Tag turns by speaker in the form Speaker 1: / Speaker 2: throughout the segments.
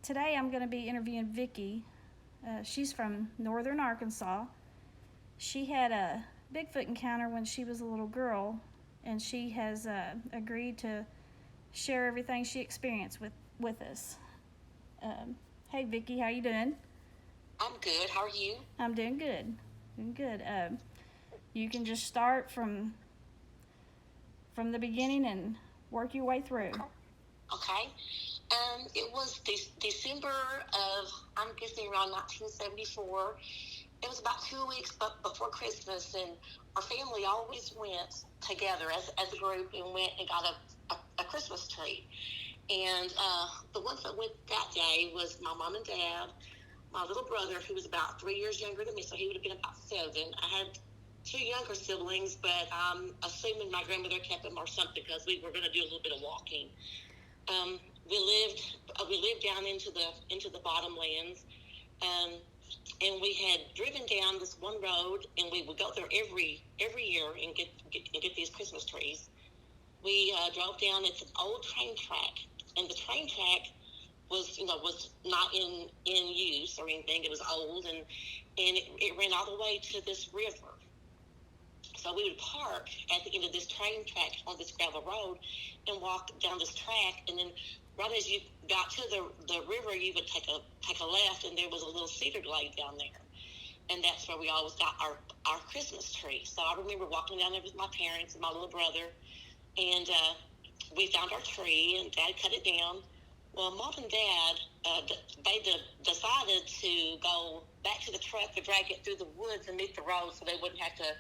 Speaker 1: today I'm going to be interviewing Vicky. She's from northern Arkansas. She had a Bigfoot encounter when she was a little girl, and she has agreed to share everything she experienced with us. Hey, Vicky, how you doing?
Speaker 2: I'm good. How are you?
Speaker 1: I'm doing good. Doing good. You can just start from the beginning and work your way through.
Speaker 2: Okay. It was December of, I'm guessing around 1974. It was about 2 weeks before Christmas, and our family always went together as a group and went and got a Christmas tree. And the ones that went that day was my mom and dad, my little brother, who was about 3 years younger than me, so he would have been about 7. I had 2 younger siblings, but I'm assuming my grandmother kept them or something because we were going to do a little bit of walking. We lived down into the bottomlands, and we had driven down this one road, and we would go there every year and get these Christmas trees. We drove down. It's an old train track, and the train track was not in use or anything. It was old, and it ran all the way to this river. So we would park at the end of this train track on this gravel road and walk down this track, and then right as you got to the river, you would take a left, and there was a little cedar glade down there, and that's where we always got our Christmas tree. So I remember walking down there with my parents and my little brother, and we found our tree, and Dad cut it down. Well, Mom and Dad, they decided to go back to the truck to drag it through the woods and meet the road, so they wouldn't have to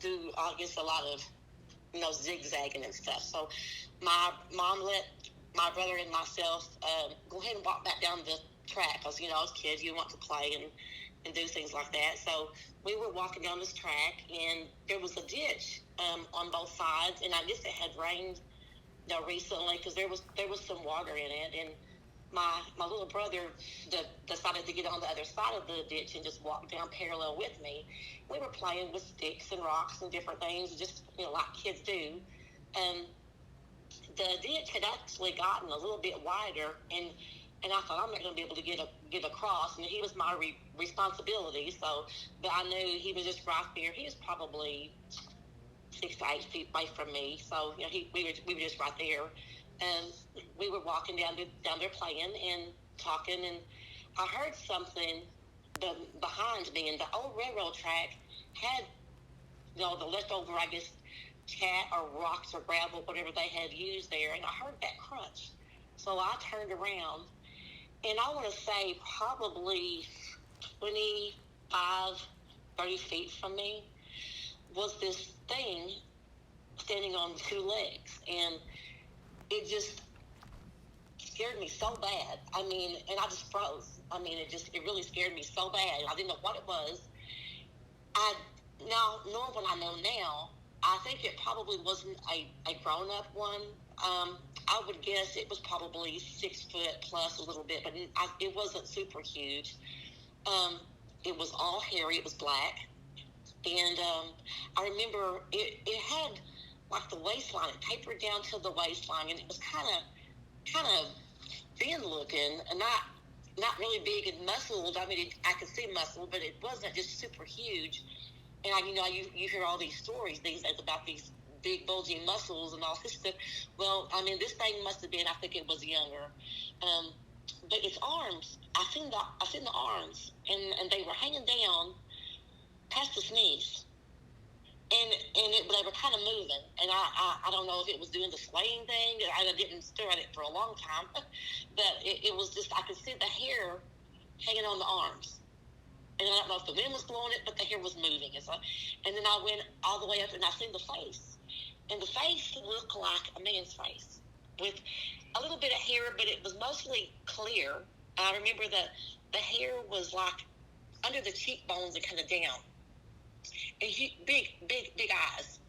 Speaker 2: do, I guess, a lot of zigzagging and stuff. So my mom let my brother and myself go ahead and walk back down the track because, as kids, you want to play and do things like that. So we were walking down this track, and there was a ditch on both sides, and I guess it had rained recently because there was some water in it, and my little brother decided to get on the other side of the ditch and just walk down parallel with me. We were playing with sticks and rocks and different things, just like kids do. The ditch had actually gotten a little bit wider, and I thought, I'm not going to be able to get across, and he was my responsibility. So, but I knew he was just right there. He was probably 6 to 8 feet away from me, so we were just right there, and we were walking down there playing and talking, and I heard something behind me, and the old railroad track had the leftover, I guess, cat or rocks or gravel, whatever they had used there, and I heard that crunch. So I turned around, and I want to say probably 25, 30 feet from me was this thing standing on 2 legs, and it just scared me so bad. I mean, and I just froze. I mean, it really scared me so bad. I didn't know what it was. Knowing what I know now, I think it probably wasn't a grown-up one. I would guess it was probably 6 foot plus a little bit, but it wasn't super huge. It was all hairy. It was black. And I remember it had like the waistline. It tapered down to the waistline, and it was kind of thin looking, and not really big and muscled. I mean, I could see muscle, but it wasn't just super huge. And you hear all these stories these days about these big bulging muscles and all this stuff. Well, I mean, this thing must have been, I think it was younger. But its arms, I seen the arms, and they were hanging down past his knees, and they were kind of moving, and I don't know if it was doing the swaying thing. I didn't stare at it for a long time, but it was just, I could see the hair hanging on the arms, and I don't know if the wind was blowing it, but the hair was moving, and then I went all the way up, and I seen the face, and the face looked like a man's face with a little bit of hair, but it was mostly clear. I remember that the hair was like under the cheekbones and kind of down. And big eyes,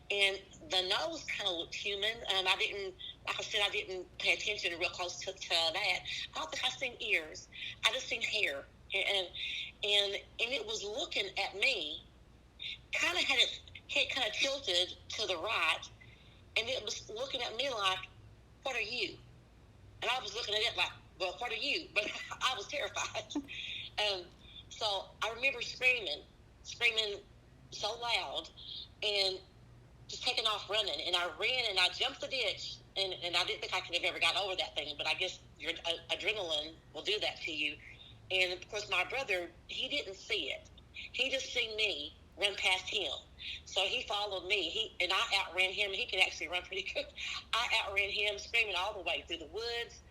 Speaker 2: and the nose kind of looked human. I didn't, like I said, I didn't pay attention real close to that. I don't think I seen ears. I just seen hair, and it was looking at me. Kind of had its head kind of tilted to the right, and it was looking at me like, "What are you?" And I was looking at it like, well, part of you, but I was terrified. So I remember screaming so loud, and just taking off running. And I ran and I jumped the ditch, and I didn't think I could have ever gotten over that thing, but I guess your adrenaline will do that to you. And of course, my brother, he didn't see it. He just seen me run past him. So he followed me. And I outran him. He can actually run pretty good. I outran him, screaming all the way through the woods.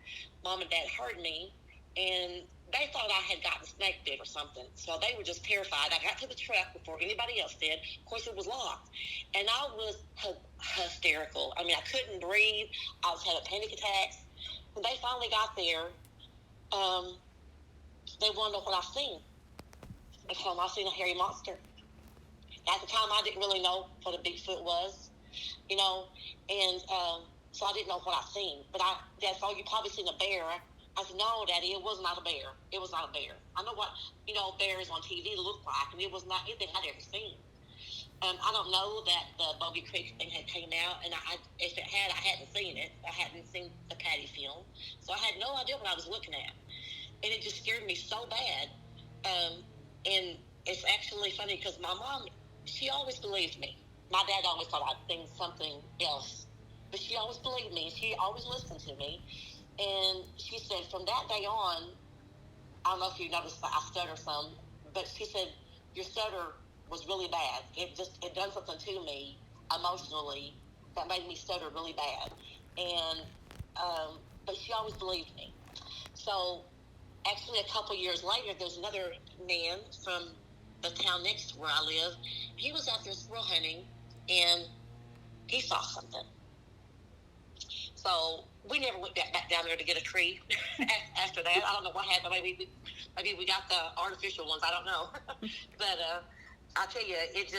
Speaker 2: Mom and Dad heard me, and they thought I had gotten snake bit or something. So they were just terrified. I got to the truck before anybody else did. Of course, it was locked. And I was hysterical. I mean, I couldn't breathe. I was having panic attacks. When they finally got there, they wanted to know what I seen. They told me I seen a hairy monster. At the time, I didn't really know what a Bigfoot was, you know, and so I didn't know what I seen. But Dad said, "Oh, you probably seen a bear." I said, "No, Daddy, it was not a bear. It was not a bear. I know what, bears on TV look like, and it was not anything I'd ever seen." I don't know that the Bogey Creek thing had came out, and if it had, I hadn't seen it. I hadn't seen the Patty film, so I had no idea what I was looking at, and it just scared me so bad. And it's actually funny because my mom, she always believed me. My dad always thought I'd seen something else, but she always believed me. She always listened to me, and she said from that day on, I don't know if you noticed that I stutter some, but she said your stutter was really bad. It done something to me emotionally that made me stutter really bad, and but she always believed me. So actually, a couple years later, there's another man from the town next to where I live. He was out there squirrel hunting, and he saw something. So we never went back down there to get a tree after that. I don't know what happened. Maybe we got the artificial ones. I don't know. But I tell you, it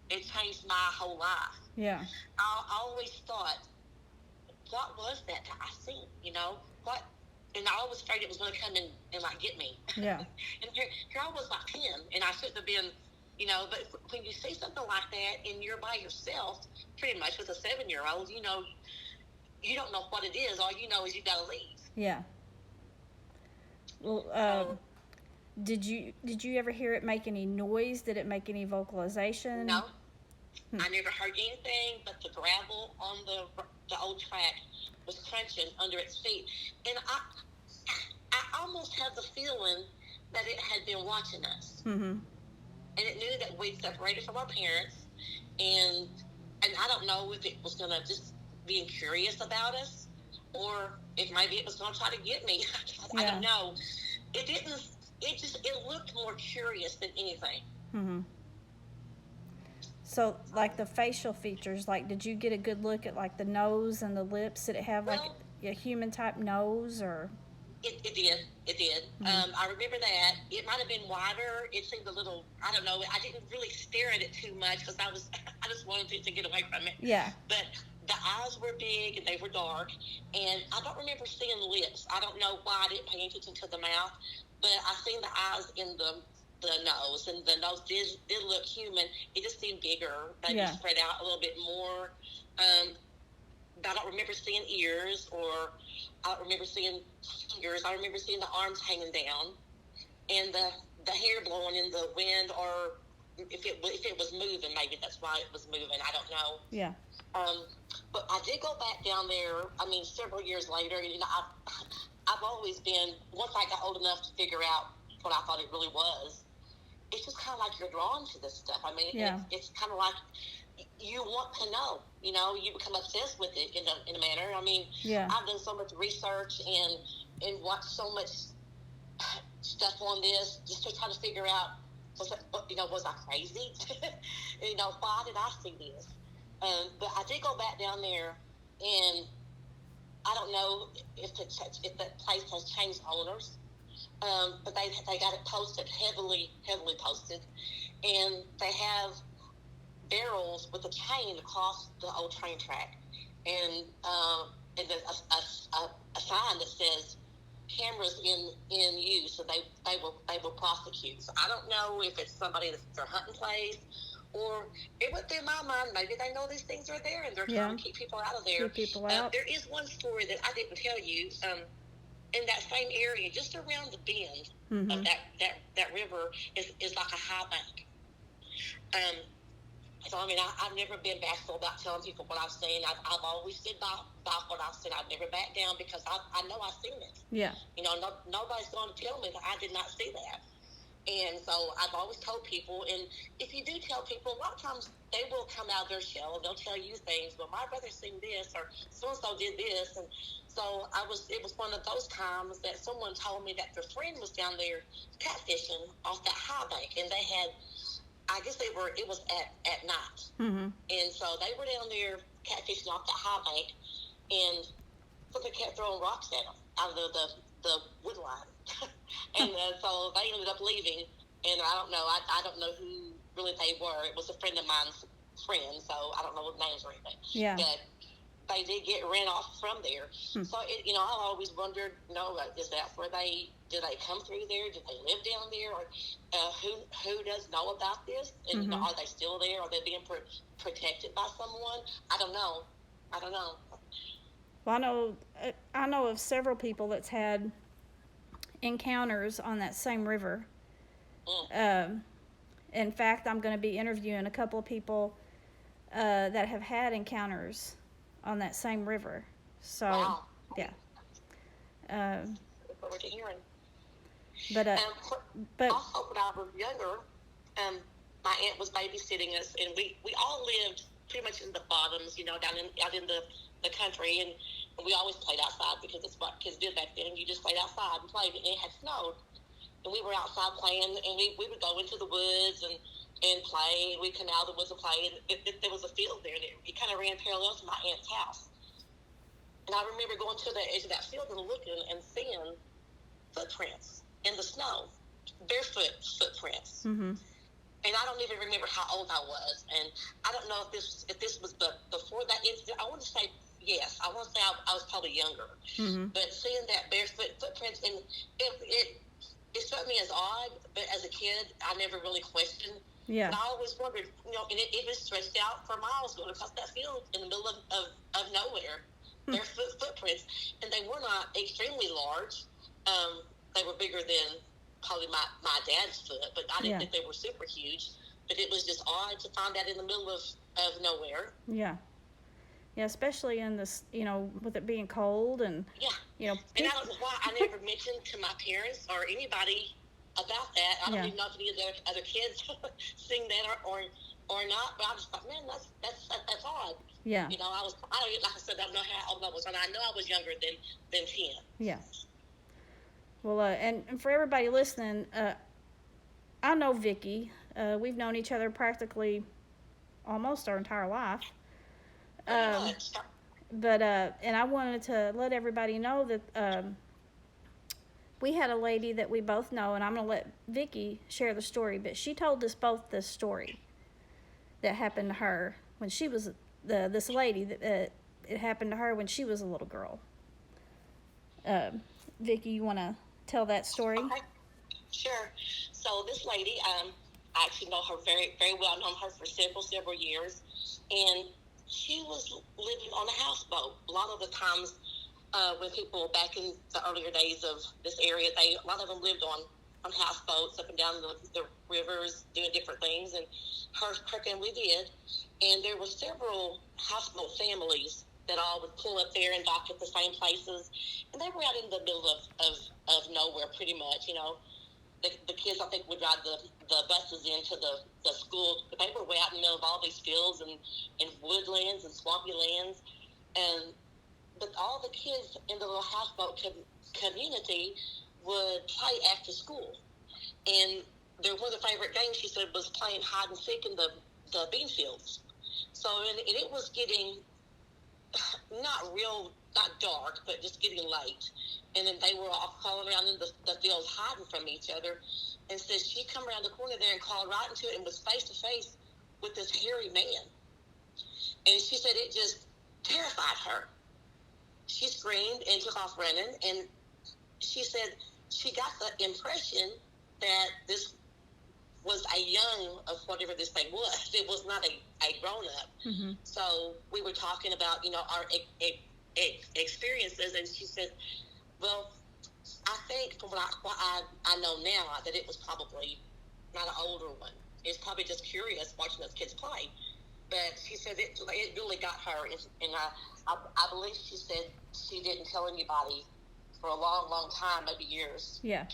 Speaker 2: changed my whole life.
Speaker 1: Yeah.
Speaker 2: I always thought, what was that I seen? What? And I always afraid it was going to come in and like get me.
Speaker 1: Yeah.
Speaker 2: And here I was like 10, and I shouldn't have been, but when you see something like that and you're by yourself, pretty much with a 7-year-old, you don't know what it is. All you know is you got to leave.
Speaker 1: Yeah. Well, did you ever hear it make any noise? Did it make any vocalization?
Speaker 2: No. I never heard anything but the gravel on the old track was crunching under its feet. And I almost had the feeling that it had been watching us.
Speaker 1: Mm-hmm.
Speaker 2: And it knew that we'd separated from our parents. And I don't know if it was going to just be curious about us, or if maybe it was going to try to get me. I don't know. It didn't. It looked more curious than anything.
Speaker 1: Mm-hmm. So, like the facial features, like did you get a good look at like the nose and the lips? Did it have like a human type nose, or?
Speaker 2: It did. Mm-hmm. I remember that. It might have been wider. It seemed a little, I don't know. I didn't really stare at it too much because I just wanted to get away from it.
Speaker 1: Yeah.
Speaker 2: But the eyes were big and they were dark. And I don't remember seeing lips. I don't know why I didn't pay attention to the mouth. But I seen the eyes in the nose, and the nose did look human. It just seemed bigger, maybe spread out a little bit more. I don't remember seeing ears, or I don't remember seeing fingers. I remember seeing the arms hanging down, and the hair blowing in the wind, or if it was moving, maybe that's why it was moving. I don't know.
Speaker 1: Yeah.
Speaker 2: But I did go back down there. I mean, several years later, I've always been, once I got old enough to figure out what I thought it really was, it's just kind of like you're drawn to this stuff. I mean, it's kind of like you want to know, you become obsessed with it in a manner. I mean, I've done so much research and watched so much stuff on this just to try to figure out, was I crazy? Why did I see this? But I did go back down there, and I don't know if that place has changed owners, but they got it posted, heavily posted, and they have barrels with a chain across the old train track, and a sign that says cameras in use, so they will prosecute. So I don't know if it's somebody that's their hunting place, or it went through my mind, maybe they know these things are there and they're trying to keep people out of there.
Speaker 1: Keep people out.
Speaker 2: There is one story that I didn't tell you. in that same area, just around the bend of that river, is like a high bank. So, I mean, I've never been bashful about telling people what I've seen. I've always stood by what I've seen. I've never backed down because I know I've seen it.
Speaker 1: Yeah.
Speaker 2: You know, nobody's going to tell me that I did not see that. And so I've always told people, and if you do tell people, a lot of times they will come out of their shell and they'll tell you things. Well, my brother seen this, or so-and-so did this. And so it was one of those times that someone told me that their friend was down there catfishing off that high bank, and they had, I guess it was at night. And so they were down there catfishing off the high bank, and something kept throwing rocks at them out of the wood line. And so they ended up leaving, and I don't know. I don't know who really they were. It was a friend of mine's friend, so I don't know what names or anything.
Speaker 1: Yeah.
Speaker 2: But they did get ran off from there. So, I always wondered, is that where did they come through there? Did they live down there? Or who does know about this? And, are they still there? Are they being protected by someone? I don't know.
Speaker 1: Well, I know of several people that's had encounters on that same river. In fact, I'm going to be interviewing a couple of people that have had encounters on that same river. So,
Speaker 2: wow.
Speaker 1: Yeah.
Speaker 2: Look forward to hearing.
Speaker 1: But
Speaker 2: also, when I was younger, my aunt was babysitting us, and we all lived pretty much in the bottoms, out in the country, and we always played outside because that's what kids did back then. You just played outside and played, and it had snowed, and we were outside playing, and we would go into the woods and play, and we'd come out of the woods and play, and there was a field there, and it kind of ran parallel to my aunt's house. And I remember going to the edge of that field and looking and seeing footprints in the snow, barefoot footprints. And I don't even remember how old I was, and I don't know if this was before that incident. I want to say yes. I want to say I was probably younger, but seeing that barefoot footprints, and it struck me as odd. But as a kid, I never really questioned.
Speaker 1: Yeah.
Speaker 2: And I always wondered, and it was stretched out for miles going across that field in the middle of nowhere. Barefoot footprints, and they were not extremely large. They were bigger than probably my dad's foot, but I didn't think they were super huge. But it was just odd to find that in the middle of nowhere.
Speaker 1: Yeah. Yeah, especially in this, with it being cold and,
Speaker 2: And I don't know why I never mentioned to my parents or anybody about that. I don't even know if any of the other kids sing that or not, but I just thought, man, that's odd.
Speaker 1: Yeah.
Speaker 2: Like I said, I don't know how old I was, and I know I was younger than 10.
Speaker 1: Yeah. Well, and for everybody listening, I know Vicky. We've known each other practically almost our entire life. But and I wanted to let everybody know that we had a lady that we both know, and I'm going to let Vicky share the story, but she told us both this story that happened to her when she was this lady that it happened to her when she was a little girl. Vicky, you want to tell that story?
Speaker 2: Okay. Sure. So this lady, I actually know her very, very well. I've known her for several years, and she was living on a houseboat. A lot of the times when people back in the earlier days of this area, a lot of them lived on houseboats up and down the rivers doing different things, and her family did. And there were several houseboat families that all would pull up there and dock at the same places, and they were out in the middle of nowhere pretty much. The kids, I think, would ride the buses into the school, but they were way out in the middle of all these fields and woodlands and swampy lands. But all the kids in the little houseboat community would play after school. And one of the favorite games, she said, was playing hide and seek in the bean fields. So, and it was getting not dark, but just getting late. And then they were all crawling around in the fields hiding from each other. And so she come around the corner there and called right into it and was face to face with this hairy man. And she said it just terrified her. She screamed and took off running. And she said she got the impression that this was a young of whatever this thing was. It was not a grown-up. Mm-hmm. So we were talking about, our experiences, and she said, well, think from what I know now that it was probably not an older one. It's probably just curious watching those kids play. But she said it really got her, and I believe she said she didn't tell anybody for a long, long time, maybe years.
Speaker 1: Yeah.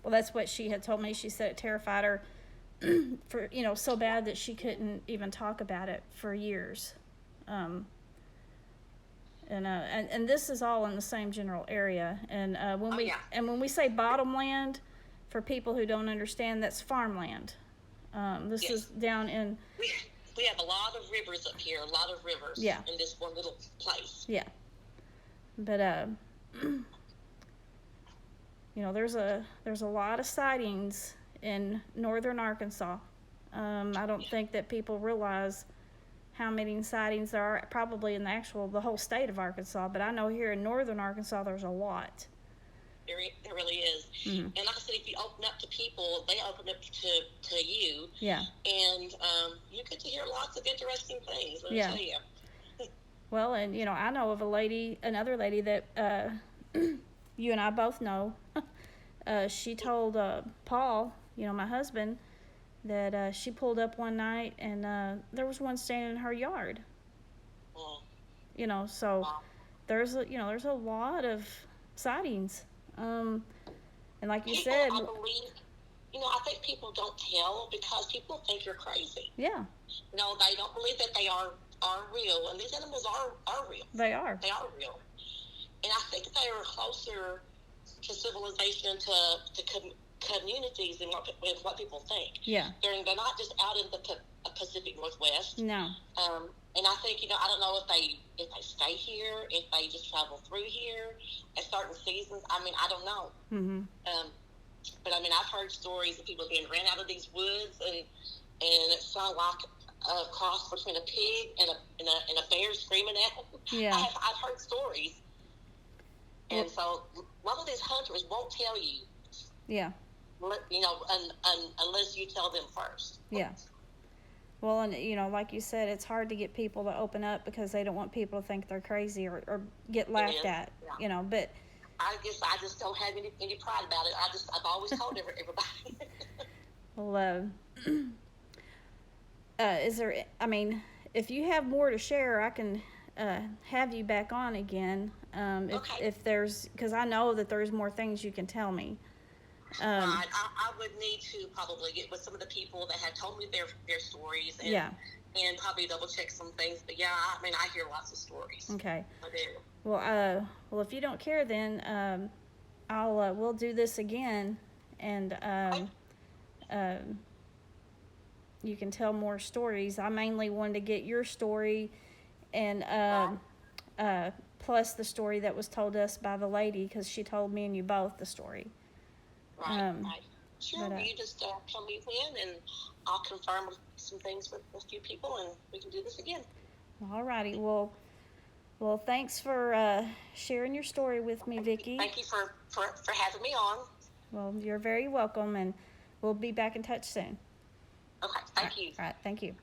Speaker 1: Well, that's what she had told me. She said it terrified her for, so bad that she couldn't even talk about it for years. And this is all in the same general area. And when we say bottomland, for people who don't understand, that's farmland. This is down in.
Speaker 2: We have a lot of rivers up here. A lot of rivers.
Speaker 1: Yeah.
Speaker 2: In this one little place.
Speaker 1: Yeah. But there's a lot of sightings in northern Arkansas. I don't think that people realize how many sightings there are probably in the whole state of Arkansas, but I know here in northern Arkansas there's a lot.
Speaker 2: There really is.
Speaker 1: Mm-hmm.
Speaker 2: And like I said, if you open up to people, they open up to you.
Speaker 1: Yeah.
Speaker 2: And you get to hear lots of interesting things, let me tell you.
Speaker 1: Well, and I know of another lady that you and I both know. She told Paul, my husband, that she pulled up one night and there was one standing in her yard. So
Speaker 2: Wow.
Speaker 1: there's a lot of sightings. And like you
Speaker 2: People,
Speaker 1: said,
Speaker 2: I believe, I think people don't tell because people think you're crazy.
Speaker 1: yeah,
Speaker 2: No, they don't believe that they are real, and these animals are real.
Speaker 1: they are.
Speaker 2: They are real, and I think they are closer to civilization, to communities than what people think.
Speaker 1: Yeah.
Speaker 2: They're not just out in the Pacific Northwest.
Speaker 1: No.
Speaker 2: And I think I don't know if they stay here, if they just travel through here at certain seasons. I mean, I don't know.
Speaker 1: Mm-hmm.
Speaker 2: But I mean, I've heard stories of people being ran out of these woods, and it sounded like a cross between a pig and a bear screaming at them.
Speaker 1: Yeah.
Speaker 2: I've heard stories, and so a lot of these hunters won't tell you.
Speaker 1: Yeah.
Speaker 2: Unless you tell them first.
Speaker 1: Yeah. Well, and like you said, it's hard to get people to open up because they don't want people to think they're crazy or get laughed at.
Speaker 2: Yeah.
Speaker 1: But
Speaker 2: I guess I just don't have any pride about it. I've always told everybody.
Speaker 1: Well, is there? I mean, if you have more to share, I can have you back on again.
Speaker 2: Okay.
Speaker 1: If there's, because I know that there's more things you can tell me.
Speaker 2: Right. I would need to probably get with some of the people that have told me their stories and probably double check some things. But yeah, I mean, I hear lots of stories.
Speaker 1: Okay.
Speaker 2: I do.
Speaker 1: Well, if you don't care, then we'll do this again, and you can tell more stories. I mainly wanted to get your story, and plus the story that was told us by the lady, because she told me and you both the story.
Speaker 2: Right. Sure. You just tell me when, and I'll confirm some things with a few people, and we can do this again.
Speaker 1: All righty. Well, thanks for sharing your story with me, Vicky.
Speaker 2: Thank you for having me on.
Speaker 1: Well, you're very welcome, and we'll be back in touch soon.
Speaker 2: Okay. Thank you.
Speaker 1: All right. Thank you.